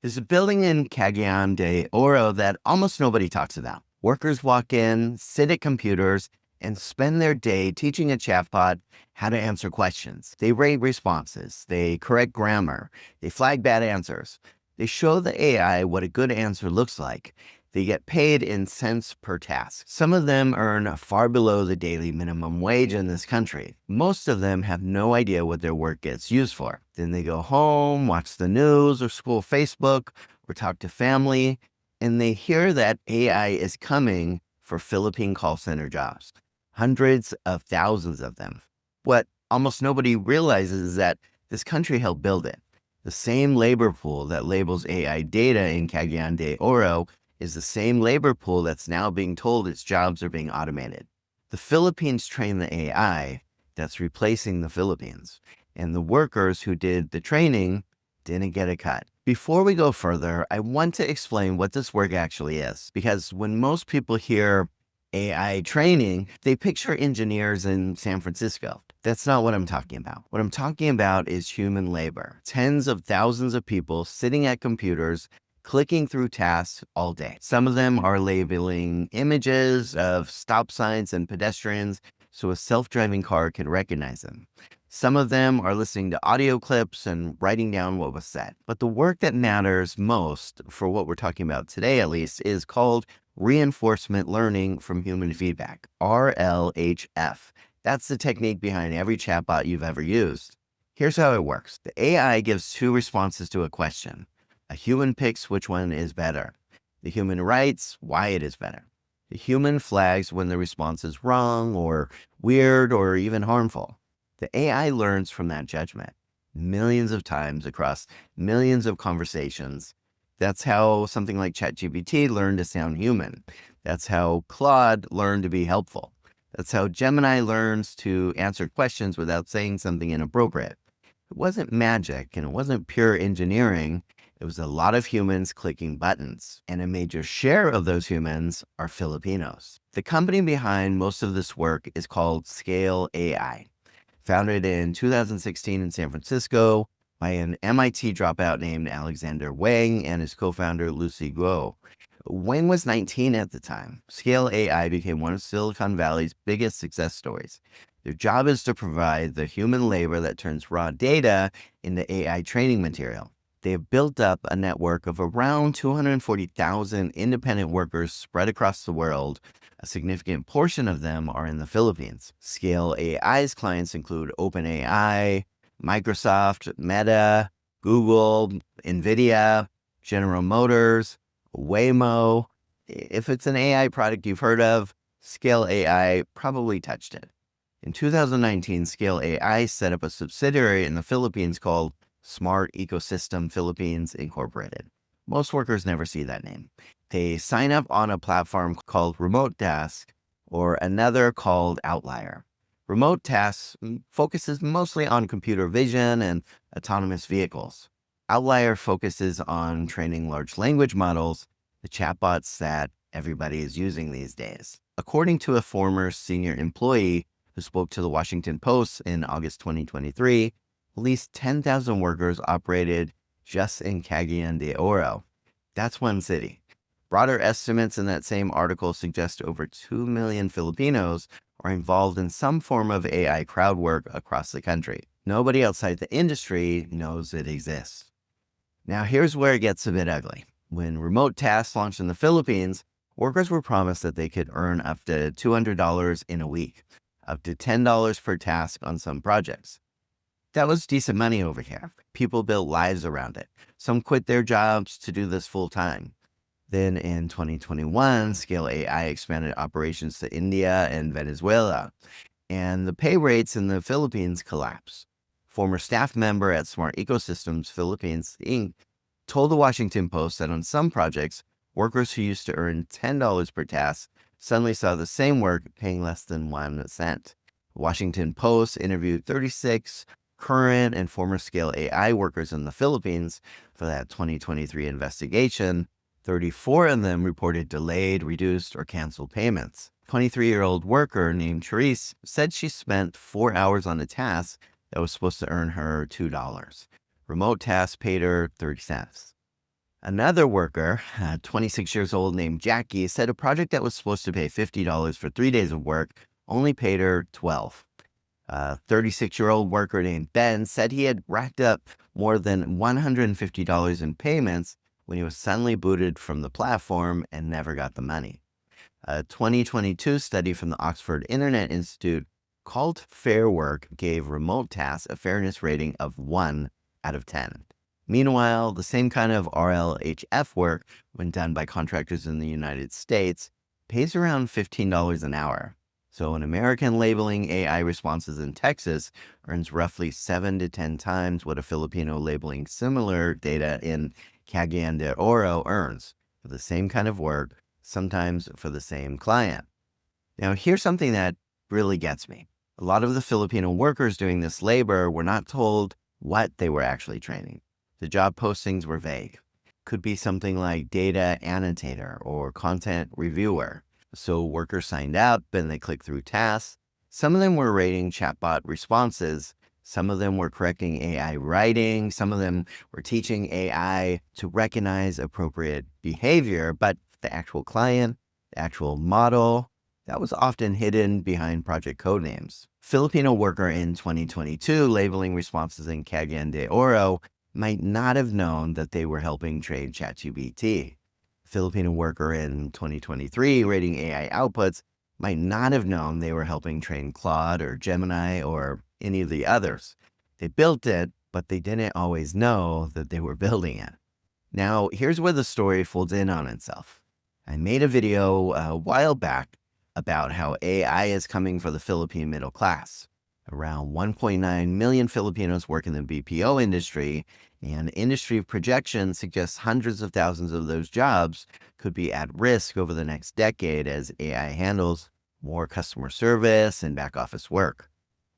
There's a building in Cagayan de Oro that almost nobody talks about. Workers walk in, sit at computers, and spend their day teaching a chatbot how to answer questions. They rate responses, they correct grammar, they flag bad answers. They show the AI what a good answer looks like. They get paid in cents per task. Some of them earn far below the daily minimum wage in this country. Most of them have no idea what their work gets used for. Then they go home, watch the news or scroll Facebook or talk to family, and they hear that AI is coming for Philippine call center jobs. Hundreds of thousands of them. What almost nobody realizes is that this country helped build it. The same labor pool that labels AI data in Cagayan de Oro is the same labor pool that's now being told its jobs are being automated. The Philippines trained the AI that's replacing the Philippines, and the workers who did the training didn't get a cut. Before we go further, I want to explain what this work actually is, because when most people hear AI training, they picture engineers in San Francisco. That's not what I'm talking about. What I'm talking about is human labor. Tens of thousands of people sitting at computers, clicking through tasks all day. Some of them are labeling images of stop signs and pedestrians so a self-driving car can recognize them. Some of them are listening to audio clips and writing down what was said. But the work that matters most, for what we're talking about today at least, is called reinforcement learning from human feedback, RLHF. That's the technique behind every chatbot you've ever used. Here's how it works. The AI gives two responses to a question. A human picks which one is better. The human writes why it is better. The human flags when the response is wrong or weird or even harmful. The AI learns from that judgment millions of times across millions of conversations. That's how something like ChatGPT learned to sound human. That's how Claude learned to be helpful. That's how Gemini learns to answer questions without saying something inappropriate. It wasn't magic and it wasn't pure engineering. It was a lot of humans clicking buttons, and a major share of those humans are Filipinos. The company behind most of this work is called Scale AI. Founded in 2016 in San Francisco by an MIT dropout named Alexander Wang and his co-founder Lucy Guo. Wang was 19 at the time. Scale AI became one of Silicon Valley's biggest success stories. Their job is to provide the human labor that turns raw data into AI training material. They have built up a network of around 240,000 independent workers spread across the world. A significant portion of them are in the Philippines. Scale AI's clients include OpenAI, Microsoft, Meta, Google, NVIDIA, General Motors, Waymo. If it's an AI product you've heard of, Scale AI probably touched it. In 2019, Scale AI set up a subsidiary in the Philippines called Smart Ecosystem Philippines Incorporated. Most workers never see that name. They sign up on a platform called Remote Task or another called Outlier. Remote Tasks focuses mostly on computer vision and autonomous vehicles. Outlier focuses on training large language models, the chatbots that everybody is using these days. According to a former senior employee who spoke to the Washington Post in August 2023, at least 10,000 workers operated just in Cagayan de Oro. That's one city. Broader estimates in that same article suggest over 2 million Filipinos are involved in some form of AI crowd work across the country. Nobody outside the industry knows it exists. Now here's where it gets a bit ugly. When Remote Tasks launched in the Philippines, workers were promised that they could earn up to $200 in a week, up to $10 per task on some projects. That was decent money over here. People built lives around it. Some quit their jobs to do this full time. Then in 2021, Scale AI expanded operations to India and Venezuela, and the pay rates in the Philippines collapsed. Former staff member at Smart Ecosystems Philippines, Inc., told the Washington Post that on some projects, workers who used to earn $10 per task suddenly saw the same work paying less than 1 cent. The Washington Post interviewed 36 current and former Scale AI workers in the Philippines for that 2023 investigation. 34 of them reported delayed, reduced, or canceled payments. A 23-year-old worker named Therese said she spent 4 hours on a task that was supposed to earn her $2. Remote tasks paid her 30 cents. Another worker, 26 years old, named Jackie, said a project that was supposed to pay $50 for 3 days of work only paid her $12. A 36-year-old worker named Ben said he had racked up more than $150 in payments when he was suddenly booted from the platform and never got the money. A 2022 study from the Oxford Internet Institute called Fair Work gave remote tasks a fairness rating of 1 out of 10. Meanwhile, the same kind of RLHF work, when done by contractors in the United States, pays around $15 an hour. So an American labeling AI responses in Texas earns roughly 7 to 10 times what a Filipino labeling similar data in Cagayan de Oro earns for the same kind of work, sometimes for the same client. Now, here's something that really gets me. A lot of the Filipino workers doing this labor were not told what they were actually training. The job postings were vague. Could be something like data annotator or content reviewer. So workers signed up and they clicked through tasks. Some of them were rating chatbot responses. Some of them were correcting AI writing. Some of them were teaching AI to recognize appropriate behavior. But the actual client, the actual model, that was often hidden behind project code names. Filipino worker in 2022 labeling responses in Cagayan de Oro might not have known that they were helping train ChatGPT. Filipino worker in 2023 rating AI outputs might not have known they were helping train Claude or Gemini or any of the others. They built it, but they didn't always know that they were building it. Now, here's where the story folds in on itself. I made a video a while back about how AI is coming for the Philippine middle class. Around 1.9 million Filipinos work in the BPO industry, and industry projections suggest hundreds of thousands of those jobs could be at risk over the next decade as AI handles more customer service and back office work.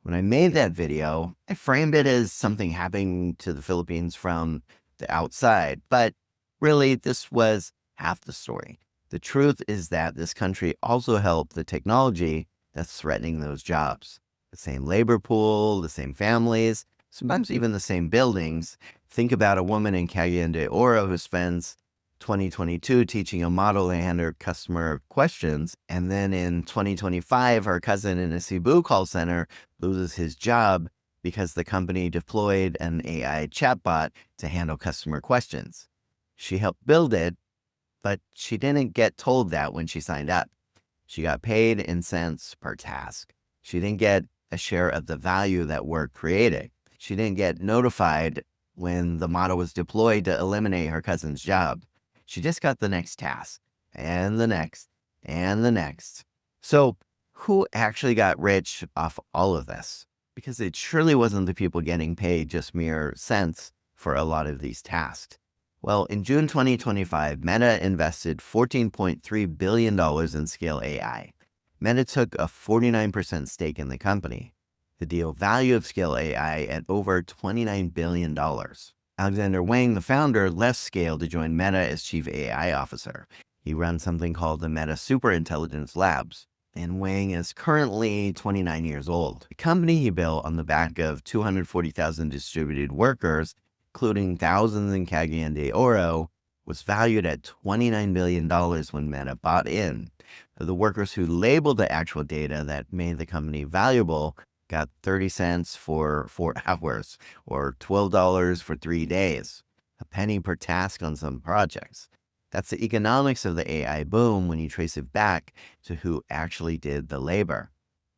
When I made that video, I framed it as something happening to the Philippines from the outside, but really this was half the story. The truth is that this country also helped the technology that's threatening those jobs. The same labor pool, the same families, sometimes even the same buildings. Think about a woman in Cagayan de Oro who spends 2022 teaching a model to handle customer questions, and then in 2025, her cousin in a Cebu call center loses his job because the company deployed an AI chatbot to handle customer questions. She helped build it, but she didn't get told that when she signed up. She got paid in cents per task. She didn't get a share of the value that work created. She didn't get notified when the model was deployed to eliminate her cousin's job. She just got the next task, and the next, and the next. So who actually got rich off all of this? Because it surely wasn't the people getting paid just mere cents for a lot of these tasks. Well, in June 2025, Meta invested $14.3 billion in Scale AI. Meta took a 49% stake in the company. The deal value of Scale AI at over $29 billion. Alexander Wang, the founder, left Scale to join Meta as chief AI officer. He runs something called the Meta Superintelligence Labs, and Wang is currently 29 years old. The company he built on the back of 240,000 distributed workers, including thousands in Cagayan de Oro, was valued at $29 billion when Meta bought in. The workers who labeled the actual data that made the company valuable got 30 cents for 4 hours or $12 for 3 days, a penny per task on some projects. That's the economics of the AI boom when you trace it back to who actually did the labor.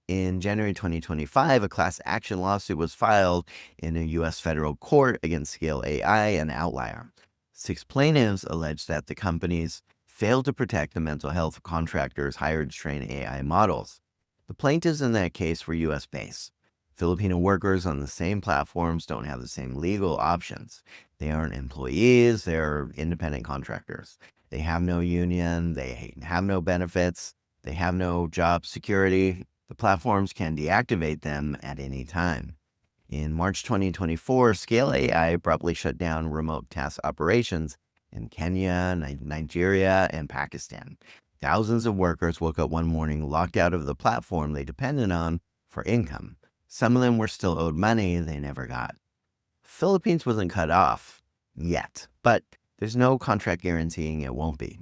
In January 2025, a class action lawsuit was filed in a U.S. federal court against Scale AI and Outlier. 6 plaintiffs alleged that the companies failed to protect the mental health of contractors hired to train AI models. The plaintiffs in that case were U.S.-based. Filipino workers on the same platforms don't have the same legal options. They aren't employees, they're independent contractors. They have no union, they have no benefits, they have no job security. The platforms can deactivate them at any time. In March 2024, Scale AI abruptly shut down remote task operations in Kenya, Nigeria, and Pakistan. Thousands of workers woke up one morning locked out of the platform they depended on for income. Some of them were still owed money they never got. Philippines wasn't cut off yet, but There's no contract guaranteeing it won't be.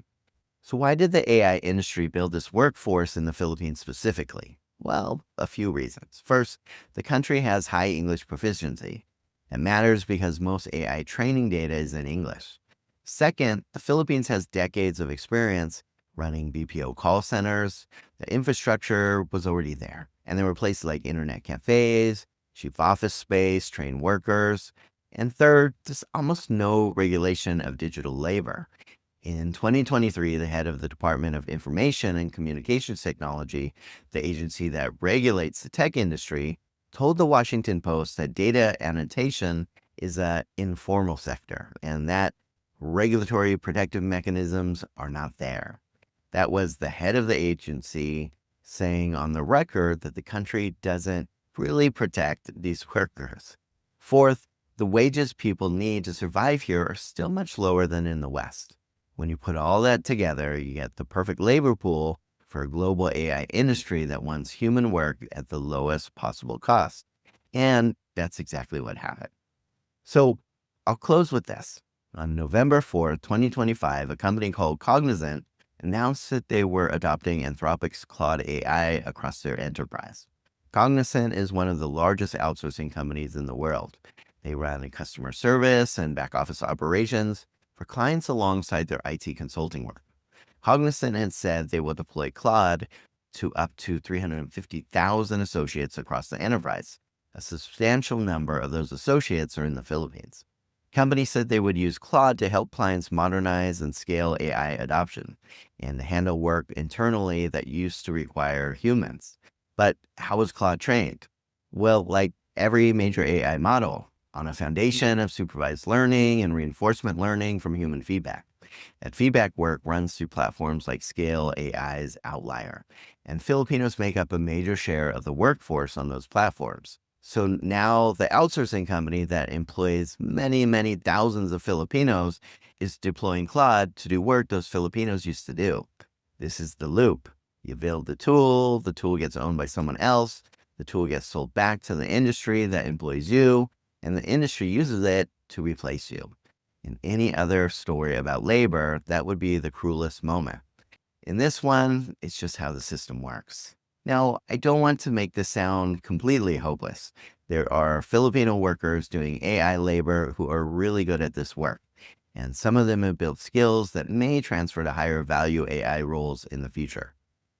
So why did the AI industry build this workforce in the Philippines specifically? Well, a few reasons. First, the country has high English proficiency. It matters because most AI training data is in English. Second, the Philippines has decades of experience running BPO call centers. The infrastructure was already there, and there were places like internet cafes, cheap office space, trained workers. And third, there's almost no regulation of digital labor. In 2023, the head of the Department of Information and Communications Technology, the agency that regulates the tech industry, told the Washington Post that data annotation is an informal sector and that regulatory protective mechanisms are not there. That was the head of the agency saying on the record that the country doesn't really protect these workers. Fourth, the wages people need to survive here are still much lower than in the West. When you put all that together, you get the perfect labor pool for a global AI industry that wants human work at the lowest possible cost. And that's exactly what happened. So I'll close with this. On November 4th, 2025, a company called Cognizant announced that they were adopting Anthropic's Claude AI across their enterprise. Cognizant is one of the largest outsourcing companies in the world. They run customer service and back office operations for clients alongside their IT consulting work. Cognizant has said they will deploy Claude to up to 350,000 associates across the enterprise. A substantial number of those associates are in the Philippines. The company said they would use Claude to help clients modernize and scale AI adoption and handle work internally that used to require humans. But how was Claude trained? Well, like every major AI model, on a foundation of supervised learning and reinforcement learning from human feedback. That feedback work runs through platforms like Scale AI's Outlier, and Filipinos make up a major share of the workforce on those platforms. So now the outsourcing company that employs many, many thousands of Filipinos is deploying Claude to do work those Filipinos used to do. This is the loop. You build the tool gets owned by someone else, the tool gets sold back to the industry that employs you, and the industry uses it to replace you. In any other story about labor, that would be the cruelest moment. In this one, it's just how the system works. Now, I don't want to make this sound completely hopeless. There are Filipino workers doing AI labor who are really good at this work, and some of them have built skills that may transfer to higher value AI roles in the future.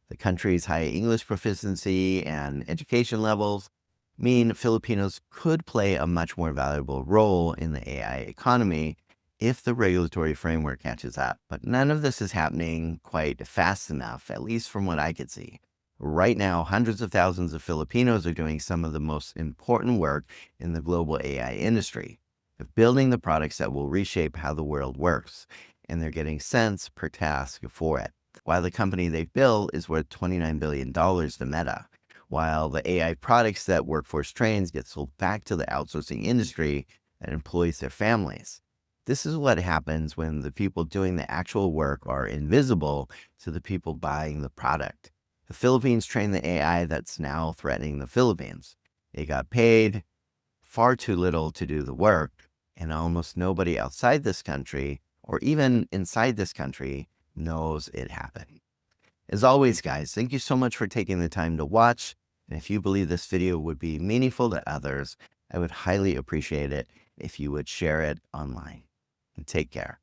The country's high English proficiency and education levels mean Filipinos could play a much more valuable role in the AI economy if the regulatory framework catches up. But none of this is happening quite fast enough, at least from what I could see. Right now, hundreds of thousands of Filipinos are doing some of the most important work in the global AI industry, of building the products that will reshape how the world works, and they're getting cents per task for it. While the company they've built is worth $29 billion to Meta, while the AI products that Workforce trains get sold back to the outsourcing industry that employs their families. This is what happens when the people doing the actual work are invisible to the people buying the product. The Philippines trained the AI that's now threatening the Philippines. They got paid far too little to do the work, and almost nobody outside this country, or even inside this country, knows it happened. As always, guys, thank you so much for taking the time to watch. And if you believe this video would be meaningful to others, I would highly appreciate it if you would share it online. And take care.